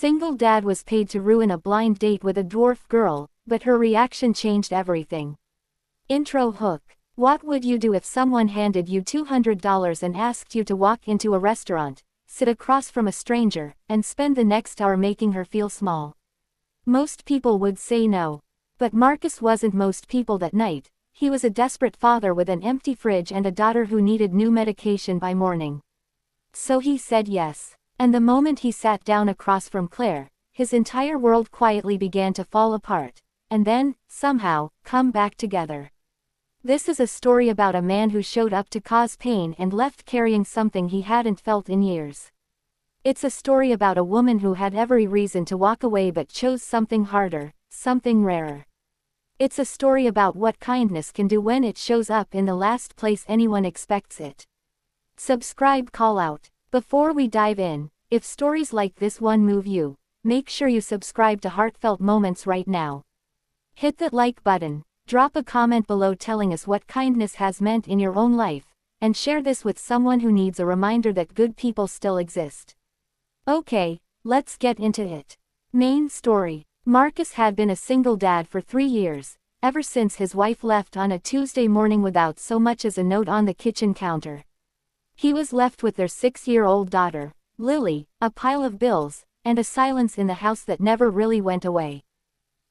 single dad was paid to ruin a blind date with a dwarf girl, but her reaction changed everything. Intro hook. What would you do if someone handed you $200 and asked you to walk into a restaurant, sit across from a stranger, and spend the next hour making her feel small? Most people would say no. But Marcus wasn't most people that night. He was a desperate father with an empty fridge and a daughter who needed new medication by morning. So he said yes. And the moment he sat down across from Claire, his entire world quietly began to fall apart, and then, somehow, come back together. This is a story about a man who showed up to cause pain and left carrying something he hadn't felt in years. It's a story about a woman who had every reason to walk away but chose something harder, something rarer. It's a story about what kindness can do when it shows up in the last place anyone expects it. Subscribe call out. Before we dive in, if stories like this one move you, make sure you subscribe to Heartfelt Moments right now. Hit that like button. Drop a comment below telling us what kindness has meant in your own life, and share this with someone who needs a reminder that good people still exist. Okay, let's get into it. Main story. Marcus had been a single dad for 3 years, ever since his wife left on a Tuesday morning without so much as a note on the kitchen counter. He was left with their 6-year-old daughter, Lily, a pile of bills, and a silence in the house that never really went away.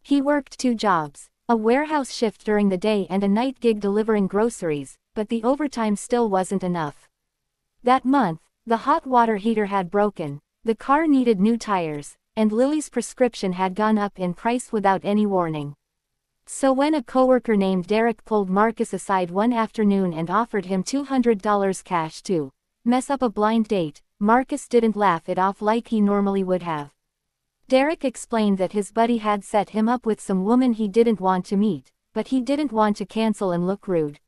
He worked 2 jobs. A warehouse shift during the day and a night gig delivering groceries, but the overtime still wasn't enough. That month, the hot water heater had broken, the car needed new tires, and Lily's prescription had gone up in price without any warning. So when a coworker named Derek pulled Marcus aside one afternoon and offered him $200 cash to mess up a blind date, Marcus didn't laugh it off like he normally would have. Derek explained that his buddy had set him up with some woman he didn't want to meet, but he didn't want to cancel and look rude.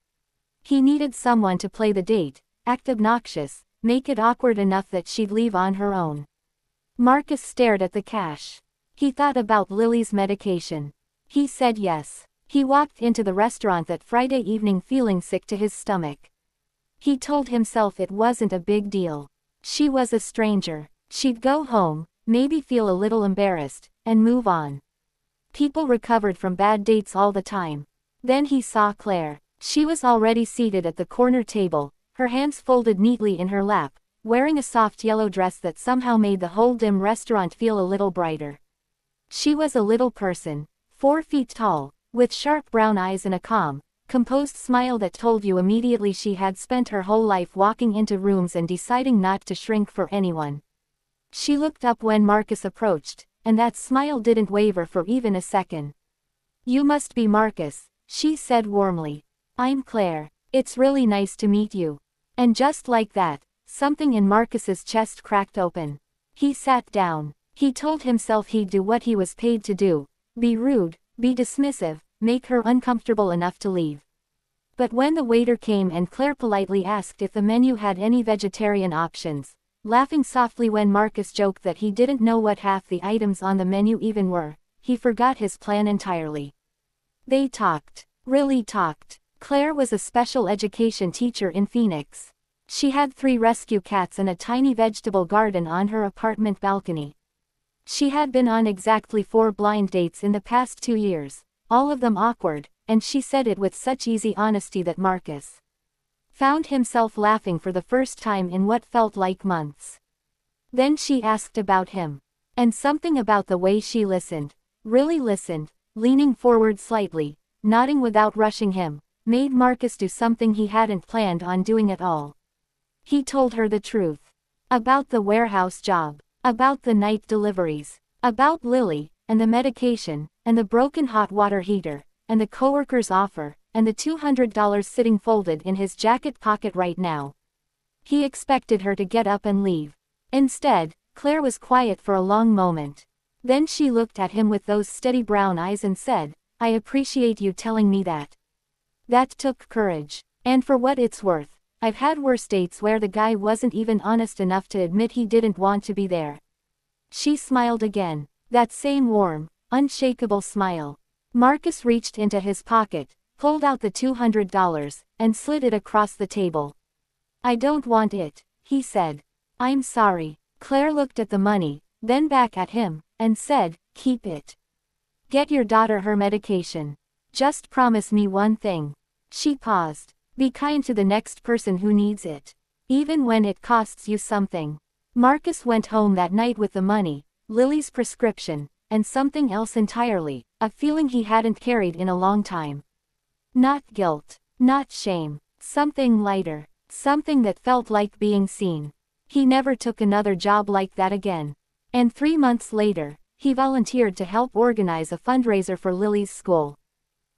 He needed someone to play the date, act obnoxious, make it awkward enough that she'd leave on her own. Marcus stared at the cash. He thought about Lily's medication. He said yes. He walked into the restaurant that Friday evening feeling sick to his stomach. He told himself it wasn't a big deal. She was a stranger. She'd go home, maybe feel a little embarrassed, and move on. People recovered from bad dates all the time. Then he saw Claire. She was already seated at the corner table, her hands folded neatly in her lap, wearing a soft yellow dress that somehow made the whole dim restaurant feel a little brighter. She was a little person, 4 feet tall, with sharp brown eyes and a calm, composed smile that told you immediately she had spent her whole life walking into rooms and deciding not to shrink for anyone. She looked up when Marcus approached, and that smile didn't waver for even a second. "You must be Marcus," she said warmly. "I'm Claire. It's really nice to meet you." And just like that, something in Marcus's chest cracked open. He sat down. He told himself he'd do what he was paid to do, be rude, be dismissive, make her uncomfortable enough to leave. But when the waiter came and Claire politely asked if the menu had any vegetarian options, laughing softly when Marcus joked that he didn't know what half the items on the menu even were, he forgot his plan entirely. They talked. Really talked. Claire was a special education teacher in Phoenix. She had 3 rescue cats and a tiny vegetable garden on her apartment balcony. She had been on exactly 4 blind dates in the past 2 years, all of them awkward, and she said it with such easy honesty that Marcus found himself laughing for the first time in what felt like months. Then she asked about him. And something about the way she listened, really listened, leaning forward slightly, nodding without rushing him, made Marcus do something he hadn't planned on doing at all. He told her the truth. About the warehouse job, about the night deliveries, about Lily, and the medication, and the broken hot water heater, and the coworker's offer, and the $200 sitting folded in his jacket pocket right now. He expected her to get up and leave. Instead, Claire was quiet for a long moment. Then she looked at him with those steady brown eyes and said, "I appreciate you telling me that." That took courage. And for what it's worth, I've had worse dates where the guy wasn't even honest enough to admit he didn't want to be there. She smiled again. That same warm, unshakable smile. Marcus reached into his pocket, pulled out the $200, and slid it across the table. "I don't want it," he said. "I'm sorry." Claire looked at the money, then back at him, and said, "Keep it. Get your daughter her medication. Just promise me one thing." She paused. "Be kind to the next person who needs it. Even when it costs you something." Marcus went home that night with the money, Lily's prescription, and something else entirely, a feeling he hadn't carried in a long time. Not guilt. Not shame. Something lighter. Something that felt like being seen. He never took another job like that again. And 3 months later, he volunteered to help organize a fundraiser for Lily's school.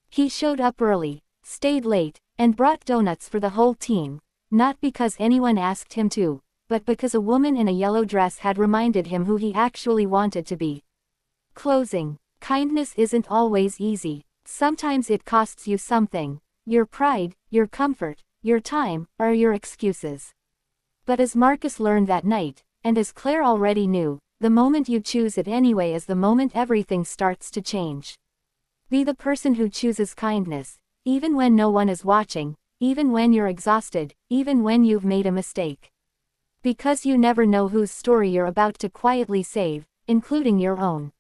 He showed up early, stayed late, and brought donuts for the whole team, not because anyone asked him to, but because a woman in a yellow dress had reminded him who he actually wanted to be. Closing. Kindness isn't always easy. Sometimes it costs you something. Your pride, your comfort, your time, or your excuses. But as Marcus learned that night, and as Claire already knew, the moment you choose it anyway is the moment everything starts to change. Be the person who chooses kindness, even when no one is watching, even when you're exhausted, even when you've made a mistake. Because you never know whose story you're about to quietly save, including your own.